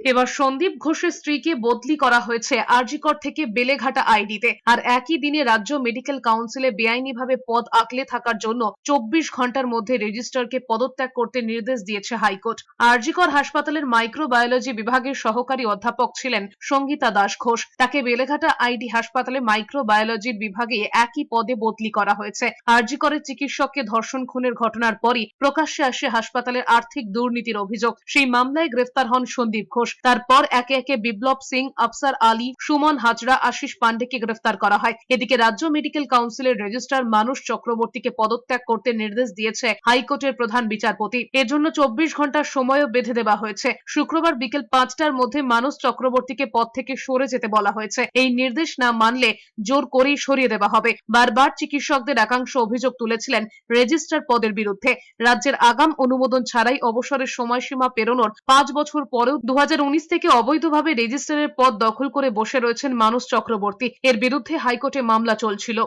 এবার সন্দীপ ঘোষের স্ত্রীকে বদলি করা হয়েছে আরজিকর থেকে বেলেঘাটা আইডিতে। আর একই দিনে রাজ্য মেডিকেল কাউন্সিলে বেআইনিভাবে পদ আঁকলে থাকার জন্য 24 ঘন্টার মধ্যে রেজিস্ট্রারকে পদত্যাগ করতে নির্দেশ দিয়েছে হাইকোর্ট। আরজিকর হাসপাতালের মাইক্রোবায়োলজি বিভাগের সহকারী অধ্যাপক ছিলেন সঙ্গীতা দাস ঘোষ। তাকে বেলেঘাটা আইডি হাসপাতালে মাইক্রোবায়োলজির বিভাগে একই পদে বদলি করা হয়েছে। আরজিকরের চিকিৎসককে ধর্ষণ খুনের ঘটনার পরই প্রকাশ্যে আসে হাসপাতালের আর্থিক দুর্নীতির অভিযোগ। সেই মামলায় গ্রেফতার হন সন্দীপ ঘোষ। তারপর একে একে বিপ্লব সিং, আফসার আলী, সুমন হাজরা, আশিস পান্ডেকে গ্রেফতার করা হয়। এদিকে রাজ্য মেডিকেল কাউন্সিলের রেজিস্ট্রার মানুষ চক্রবর্তীকে পদত্যাগ করতে নির্দেশ দিয়েছে হাইকোর্টের প্রধান বিচারপতি। এর জন্য 24 ঘন্টার সময়ও বেঁধে দেওয়া হয়েছে। শুক্রবার বিকেল 5টার মধ্যে মানুষ চক্রবর্তীকে পদ থেকে সরে যেতে বলা হয়েছে। এই নির্দেশ না মানলে জোর করেই সরিয়ে দেওয়া হবে। বারবার চিকিৎসকদের একাংশ অভিযোগ তুলেছিলেন রেজিস্ট্রার পদের বিরুদ্ধে। রাজ্যের আগাম অনুমোদন ছাড়াই অবসরের সময়সীমা পেরোনোর 5 বছর পরেও 2019 থেকে অবৈধভাবে রেজিস্ট্রারের পদ দখল করে বসে রয়েছেন মানুষ চক্রবর্তী। এর বিরুদ্ধে হাইকোর্টে মামলা চলছিল।